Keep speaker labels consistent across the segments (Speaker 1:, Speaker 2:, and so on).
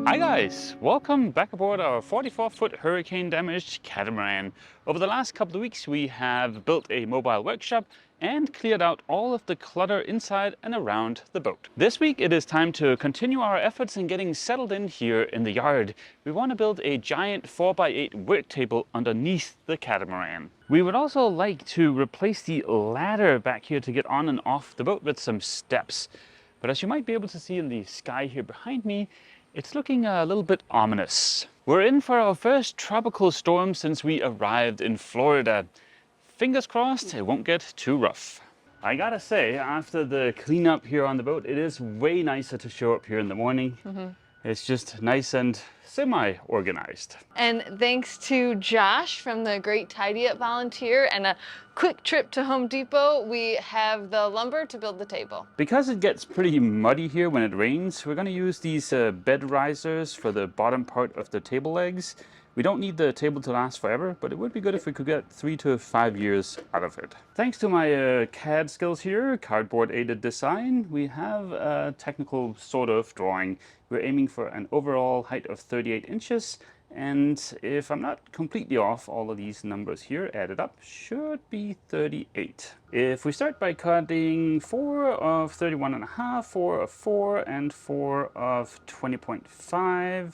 Speaker 1: Hi guys, welcome back aboard our 44-foot hurricane damaged catamaran. Over the last couple of weeks we have built a mobile workshop and cleared out all of the clutter inside and around the boat. This week it is time to continue our efforts in getting settled in here in the yard. We want to build a giant 4x8 work table underneath the catamaran. We would also like to replace the ladder back here to get on and off the boat with some steps. But as you might be able to see in the sky here behind me, it's looking a little bit ominous. We're in for our first tropical storm since we arrived in Florida. Fingers crossed it won't get too rough. I gotta say, after the cleanup here on the boat, it is way nicer to show up here in the morning. It's just nice and semi-organized.
Speaker 2: And thanks to Josh from the Great Tidy Up Volunteer and a quick trip to Home Depot, we have the lumber to build the table.
Speaker 1: Because it gets pretty muddy here when it rains, we're going to use these bed risers for the bottom part of the table legs. We don't need the table to last forever, but it would be good if we could get 3 to 5 years out of it. Thanks to my CAD skills here, cardboard aided design, we have a technical sort of drawing. We're aiming for an overall height of 38 inches. And if I'm not completely off, all of these numbers here added up should be 38. If we start by cutting 4 of 31.5, 4 of 4, and 4 of 20.5,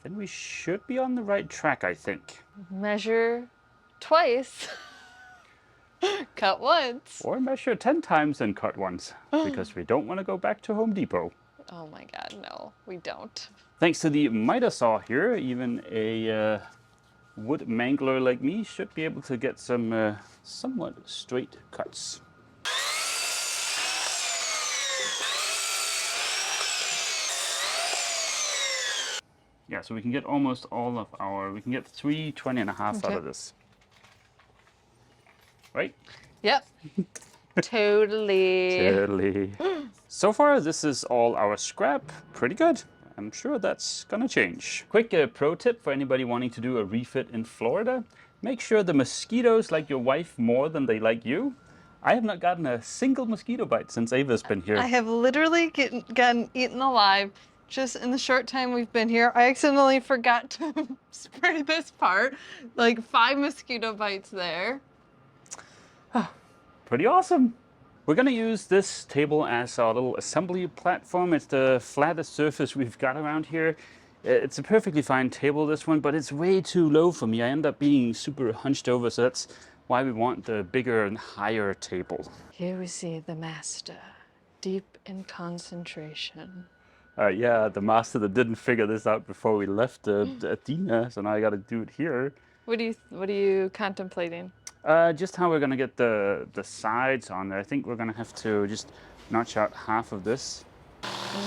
Speaker 1: then we should be on the right track, I think.
Speaker 2: Measure twice, cut once.
Speaker 1: Or measure 10 times and cut once, because we don't want to go back to Home Depot.
Speaker 2: Oh my God, no, we don't.
Speaker 1: Thanks to the miter saw here, even a wood mangler like me should be able to get some somewhat straight cuts. Yeah, so we can get almost all of our, we can get 3 20.5 out of this. Right?
Speaker 2: Yep. Totally.
Speaker 1: Totally. So far, this is all our scrap. Pretty good. I'm sure that's gonna change. Quick pro tip for anybody wanting to do a refit in Florida. Make sure the mosquitoes like your wife more than they like you. I have not gotten a single mosquito bite since Ava's been here.
Speaker 2: I have literally gotten eaten alive just in the short time we've been here. I accidentally forgot to spray this part. Like 5 mosquito bites there.
Speaker 1: Pretty awesome. We're gonna use this table as our little assembly platform. It's the flattest surface we've got around here. It's a perfectly fine table, this one, but it's way too low for me. I end up being super hunched over, so that's why we want the bigger and higher table.
Speaker 2: Here we see the master, deep in concentration.
Speaker 1: Yeah, the master that didn't figure this out before we left the Athena, so now I gotta do it here.
Speaker 2: What are you contemplating?
Speaker 1: Just how we're gonna get the sides on there. I think we're gonna have to just notch out half of this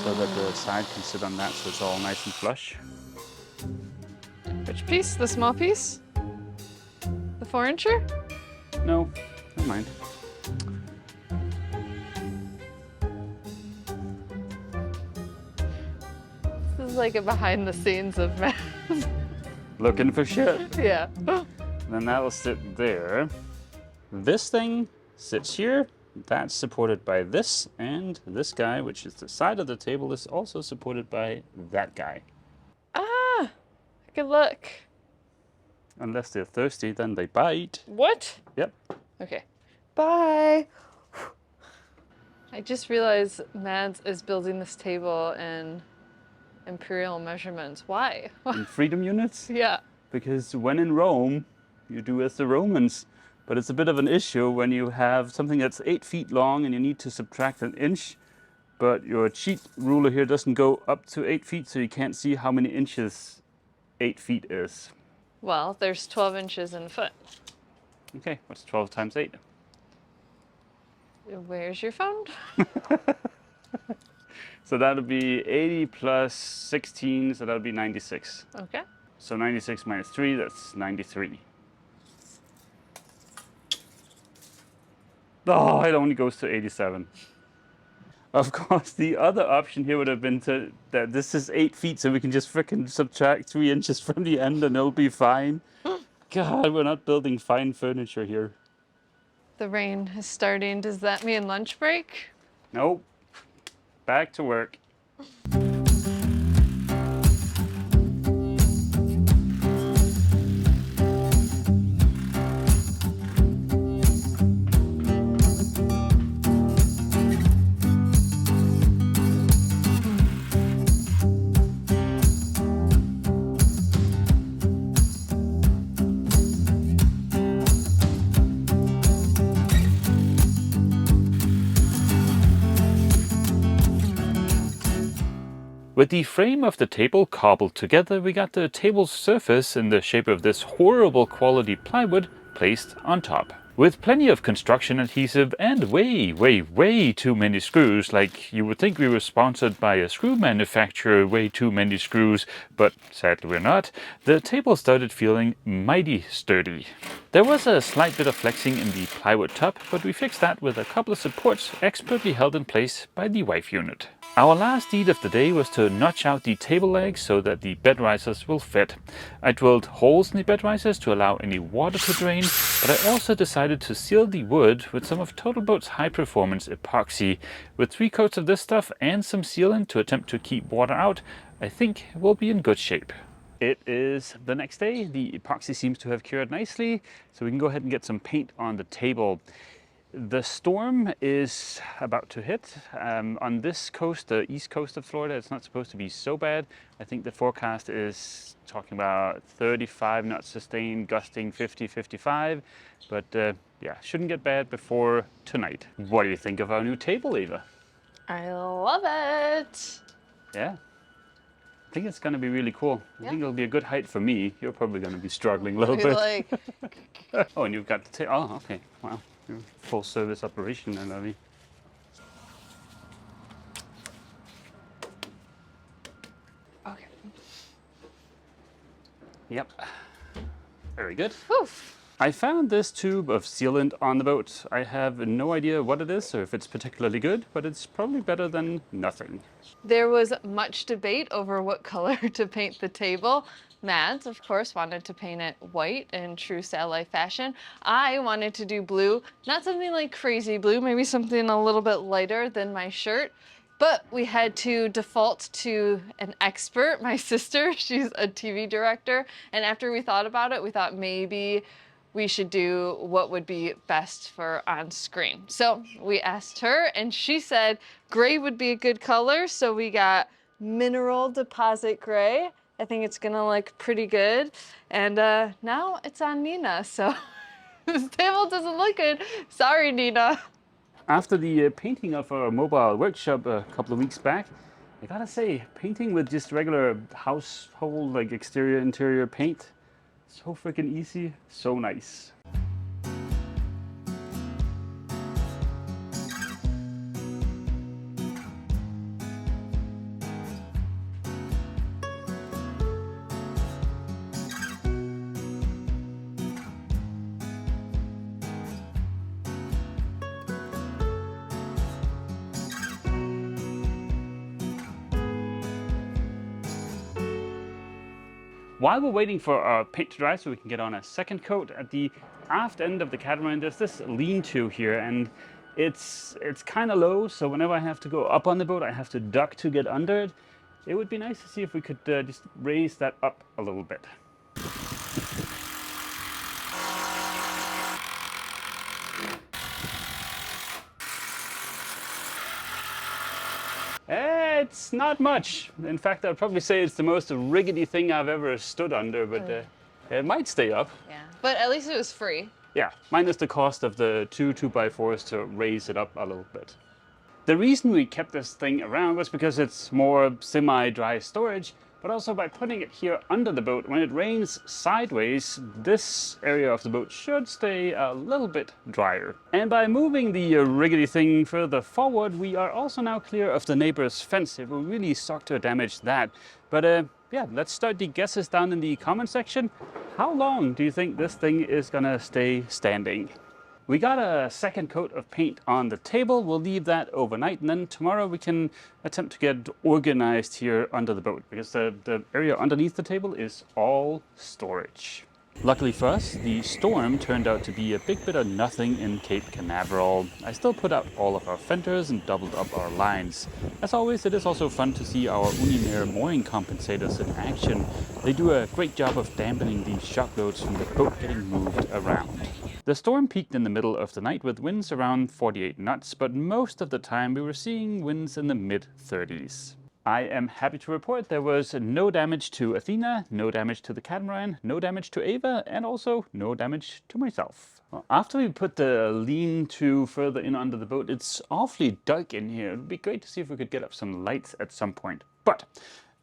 Speaker 1: so that the side can sit on that, so it's all nice and flush.
Speaker 2: Which piece? The small piece? The 4-incher?
Speaker 1: No, never mind.
Speaker 2: This is like a behind the scenes of math.
Speaker 1: Looking for shit.
Speaker 2: Yeah.
Speaker 1: Then that'll sit there. This thing sits here. That's supported by this, and this guy, which is the side of the table, is also supported by that guy.
Speaker 2: Ah, good luck.
Speaker 1: Unless they're thirsty, then they bite.
Speaker 2: What?
Speaker 1: Yep.
Speaker 2: Okay. Bye. I just realized Mads is building this table in imperial measurements. Why?
Speaker 1: In freedom units?
Speaker 2: Yeah.
Speaker 1: Because when in Rome, you do as the Romans. But it's a bit of an issue when you have something that's 8 feet long and you need to subtract an inch, but your cheat ruler here doesn't go up to 8 feet, so you can't see how many inches 8 feet is.
Speaker 2: Well, there's 12 inches in a foot.
Speaker 1: Okay, what's 12 times 8?
Speaker 2: Where's your phone?
Speaker 1: So that'll be 80 plus 16, so that'll be 96.
Speaker 2: Okay.
Speaker 1: So 96 minus 3, that's 93. Oh, it only goes to 87. Of course, the other option here would have been that this is 8 feet, so we can just frickin' subtract 3 inches from the end and it'll be fine. God, we're not building fine furniture here.
Speaker 2: The rain is starting. Does that mean lunch break?
Speaker 1: Nope. Back to work. With the frame of the table cobbled together, we got the table's surface in the shape of this horrible quality plywood placed on top. With plenty of construction adhesive and way too many screws, like you would think we were sponsored by a screw manufacturer, way too many screws, but sadly we're not, the table started feeling mighty sturdy. There was a slight bit of flexing in the plywood top, but we fixed that with a couple of supports expertly held in place by the wife unit. Our last deed of the day was to notch out the table legs so that the bed risers will fit. I drilled holes in the bed risers to allow any water to drain, but I also decided to seal the wood with some of TotalBoat's high-performance epoxy. With 3 coats of this stuff and some sealant to attempt to keep water out, I think we'll be in good shape. It is the next day. The epoxy seems to have cured nicely, so we can go ahead and get some paint on the table. The storm is about to hit. On this coast, the east coast of Florida, it's not supposed to be so bad. I think the forecast is talking about 35 knots sustained, gusting 50, 55. But yeah, shouldn't get bad before tonight. What do you think of our new table, Eva?
Speaker 2: I love it.
Speaker 1: Yeah. I think it's going to be really cool. I think it'll be a good height for me. You're probably going to be struggling a little bit.
Speaker 2: Like...
Speaker 1: Oh, and you've got the table. Oh, okay. Wow. Full service operation, I love you.
Speaker 2: Okay.
Speaker 1: Yep. Very good.
Speaker 2: Oof.
Speaker 1: I found this tube of sealant on the boat. I have no idea what it is or if it's particularly good, but it's probably better than nothing.
Speaker 2: There was much debate over what color to paint the table. Mads, of course, wanted to paint it white in true Sail Life fashion. I wanted to do blue, not something like crazy blue, maybe something a little bit lighter than my shirt. But we had to default to an expert, my sister. She's a TV director. And after we thought about it, we thought maybe we should do what would be best for on screen. So we asked her and she said gray would be a good color. So we got mineral deposit gray. I think it's gonna look pretty good. And now it's on Nina. So this table doesn't look good. Sorry, Nina.
Speaker 1: After the painting of our mobile workshop a couple of weeks back, I gotta say, painting with just regular household, like exterior, interior paint, so freaking easy, so nice. While we're waiting for our paint to dry so we can get on a second coat, at the aft end of the catamaran there's this lean-to here, and it's kind of low, so whenever I have to go up on the boat I have to duck to get under it. It would be nice to see if we could just raise that up a little bit. It's not much. In fact, I'd probably say it's the most rickety thing I've ever stood under, but it might stay up.
Speaker 2: Yeah, but at least it was free.
Speaker 1: Yeah, minus the cost of the 2x4s to raise it up a little bit. The reason we kept this thing around was because it's more semi-dry storage, but also by putting it here under the boat, when it rains sideways, this area of the boat should stay a little bit drier. And by moving the rickety thing further forward, we are also now clear of the neighbor's fence. It will really suck to damage that. But yeah, let's start the guesses down in the comment section. How long do you think this thing is gonna stay standing? We got a second coat of paint on the table. We'll leave that overnight, and then tomorrow we can attempt to get organized here under the boat, because the area underneath the table is all storage. Luckily for us, the storm turned out to be a big bit of nothing in Cape Canaveral. I still put out all of our fenders and doubled up our lines. As always, it is also fun to see our Unimer mooring compensators in action. They do a great job of dampening the shock loads from the boat getting moved around. The storm peaked in the middle of the night with winds around 48 knots, but most of the time we were seeing winds in the mid-30s. I am happy to report there was no damage to Athena, no damage to the catamaran, no damage to Ava, and also no damage to myself. Well, after we put the lean-to further in under the boat, it's awfully dark in here. It would be great to see if we could get up some lights at some point. But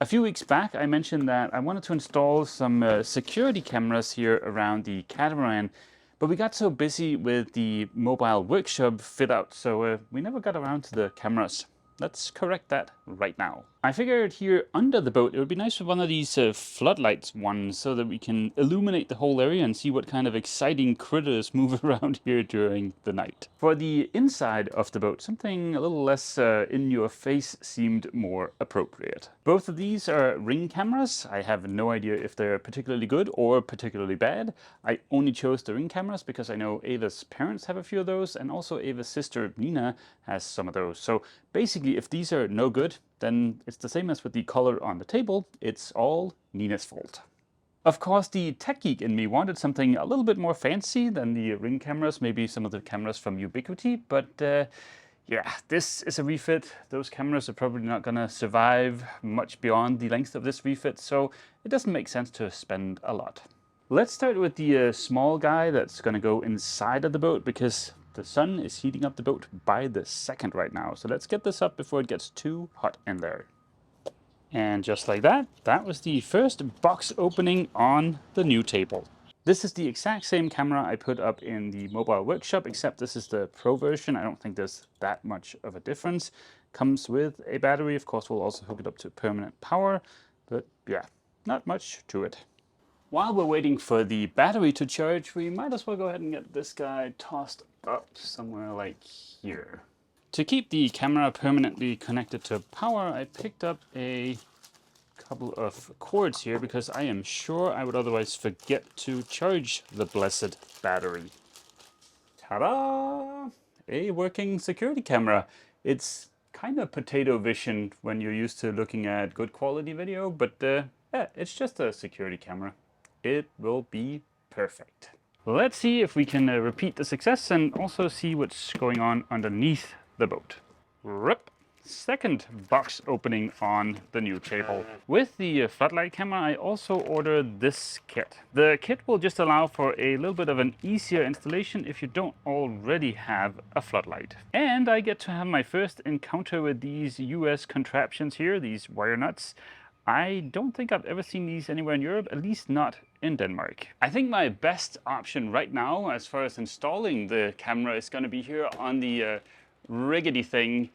Speaker 1: a few weeks back, I mentioned that I wanted to install some security cameras here around the catamaran, but we got so busy with the mobile workshop fit out, so we never got around to the cameras. Let's correct that right now. I figured here under the boat it would be nice with one of these floodlights ones so that we can illuminate the whole area and see what kind of exciting critters move around here during the night. For the inside of the boat, something a little less in your face seemed more appropriate. Both of these are Ring cameras. I have no idea if they're particularly good or particularly bad. I only chose the Ring cameras because I know Ava's parents have a few of those, and also Ava's sister Nina has some of those. So basically, if these are no good, then it's the same as with the color on the table. It's all Nina's fault. Of course, the tech geek in me wanted something a little bit more fancy than the Ring cameras, maybe some of the cameras from Ubiquiti, but yeah, this is a refit. Those cameras are probably not gonna survive much beyond the length of this refit, so it doesn't make sense to spend a lot. Let's start with the small guy that's gonna go inside of the boat, because the sun is heating up the boat by the second right now. So let's get this up before it gets too hot in there. And just like that, that was the first box opening on the new table. This is the exact same camera I put up in the mobile workshop, except this is the Pro version. I don't think there's that much of a difference. Comes with a battery. Of course, we'll also hook it up to permanent power, but yeah, not much to it. While we're waiting for the battery to charge, we might as well go ahead and get this guy tossed up somewhere like here. To keep the camera permanently connected to power, I picked up a couple of cords here because I am sure I would otherwise forget to charge the blessed battery. Ta-da! A working security camera. It's kind of potato vision when you're used to looking at good quality video, but yeah, it's just a security camera. It will be perfect. Let's see if we can repeat the success and also see what's going on underneath the boat. Rip. Second box opening on the new table. With the floodlight camera, I also ordered this kit. The kit will just allow for a little bit of an easier installation if you don't already have a floodlight. And I get to have my first encounter with these US contraptions here, these wire nuts. I don't think I've ever seen these anywhere in Europe, at least not in Denmark. I think my best option right now, as far as installing the camera, is going to be here on the riggedy thing.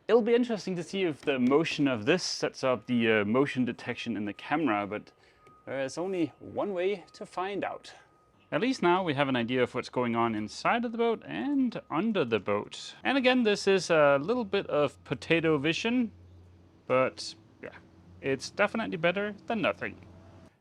Speaker 1: It'll be interesting to see if the motion of this sets up the motion detection in the camera, but there's only one way to find out. At least now we have an idea of what's going on inside of the boat and under the boat. And again, this is a little bit of potato vision, but it's definitely better than nothing.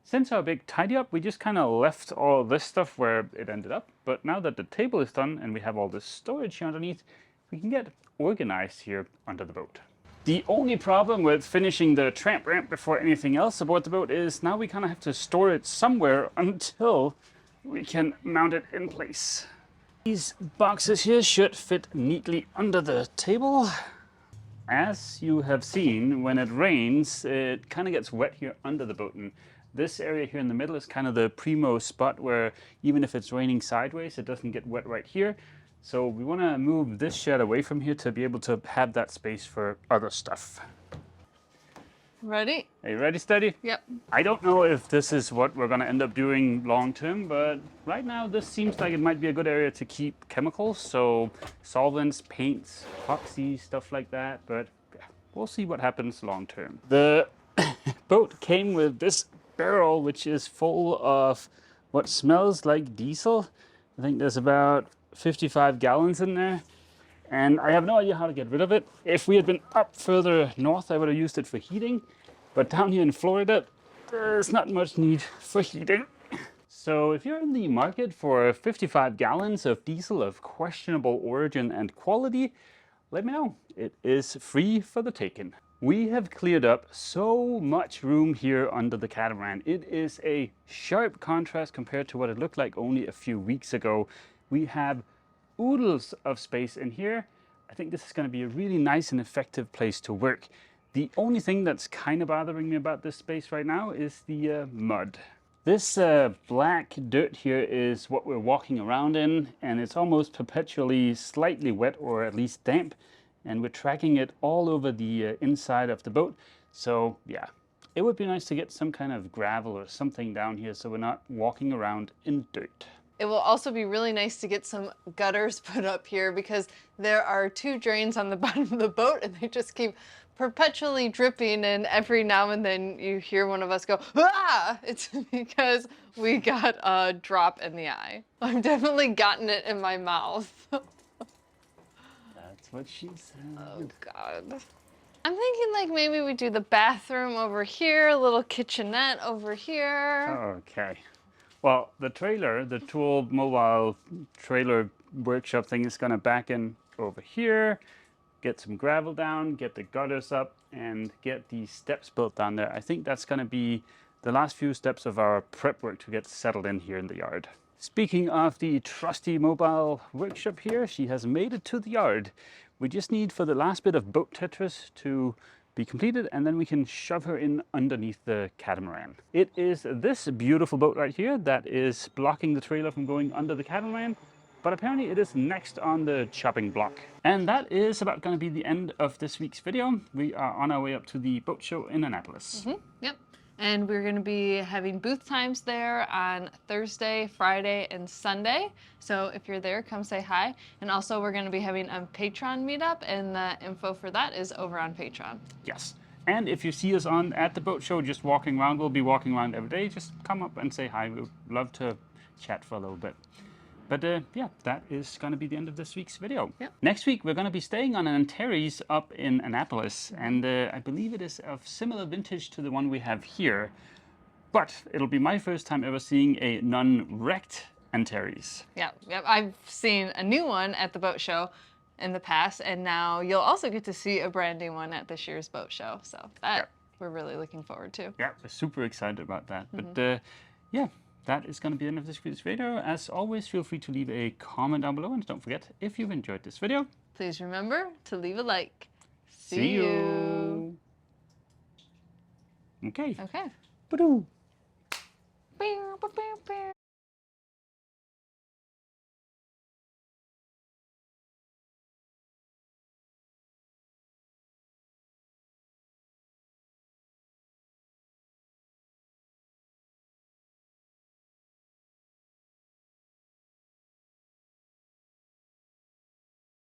Speaker 1: Since our big tidy up, we just kind of left all this stuff where it ended up. But now that the table is done and we have all this storage here underneath, we can get organized here under the boat. The only problem with finishing the tramp ramp before anything else aboard the boat is now we kind of have to store it somewhere until we can mount it in place. These boxes here should fit neatly under the table. As you have seen, when it rains, it kind of gets wet here under the boat. And this area here in the middle is kind of the primo spot where even if it's raining sideways, it doesn't get wet right here. So we want to move this shed away from here to be able to have that space for other stuff.
Speaker 2: Ready?
Speaker 1: Are you ready, Steady?
Speaker 2: Yep.
Speaker 1: I don't know if this is what we're going to end up doing long term, but right now this seems like it might be a good area to keep chemicals. So solvents, paints, epoxy, stuff like that. But yeah, we'll see what happens long term. The boat came with this barrel, which is full of what smells like diesel. I think there's about 55 gallons in there. And I have no idea how to get rid of it. If we had been up further north, I would have used it for heating. But down here in Florida, there's not much need for heating. So if you're in the market for 55 gallons of diesel of questionable origin and quality, let me know. It is free for the taking. We have cleared up so much room here under the catamaran. It is a sharp contrast compared to what it looked like only a few weeks ago. We have oodles of space in here. I think this is going to be a really nice and effective place to work. The only thing that's kind of bothering me about this space right now is the mud. This black dirt here is what we're walking around in, and it's almost perpetually slightly wet or at least damp, and we're tracking it all over the inside of the boat. So yeah, it would be nice to get some kind of gravel or something down here so we're not walking around in dirt.
Speaker 2: It will also be really nice to get some gutters put up here because there are 2 drains on the bottom of the boat and they just keep perpetually dripping, and every now and then you hear one of us go, ah! It's because we got a drop in the eye. I've definitely gotten it in my mouth.
Speaker 1: That's what she said.
Speaker 2: Oh God. I'm thinking like maybe we do the bathroom over here, a little kitchenette over here.
Speaker 1: Okay. Well, the trailer, the tool mobile trailer workshop thing is gonna back in over here, get some gravel down, get the gutters up, and get the steps built down there. I think that's gonna be the last few steps of our prep work to get settled in here in the yard. Speaking of the trusty mobile workshop here, she has made it to the yard. We just need for the last bit of boat Tetris to be completed, and then we can shove her in underneath the catamaran. It is this beautiful boat right here that is blocking the trailer from going under the catamaran, but apparently it is next on the chopping block. And that is about going to be the end of this week's video. We are on our way up to the boat show in Annapolis.
Speaker 2: Yep. And we're going to be having booth times there on Thursday, Friday, and Sunday. So if you're there, come say hi. And also we're going to be having a Patreon meetup, and the info for that is over on Patreon.
Speaker 1: Yes. And if you see us at the boat show just walking around, we'll be walking around every day. Just come up and say hi. We'd love to chat for a little bit. But yeah, that is going to be the end of this week's video.
Speaker 2: Yep.
Speaker 1: Next week, we're going to be staying on an Antares up in Annapolis. And I believe it is of similar vintage to the one we have here. But it'll be my first time ever seeing a non-wrecked Antares.
Speaker 2: Yeah, yep. I've seen a new one at the boat show in the past, and now you'll also get to see a brand new one at this year's boat show. So that we're really looking forward to.
Speaker 1: Yeah, we're super excited about that. But yeah. That is going to be the end of this video. As always, feel free to leave a comment down below. And don't forget, if you've enjoyed this video,
Speaker 2: please remember to leave a like.
Speaker 1: See you. Okay.
Speaker 2: Okay.
Speaker 1: Ba-doo.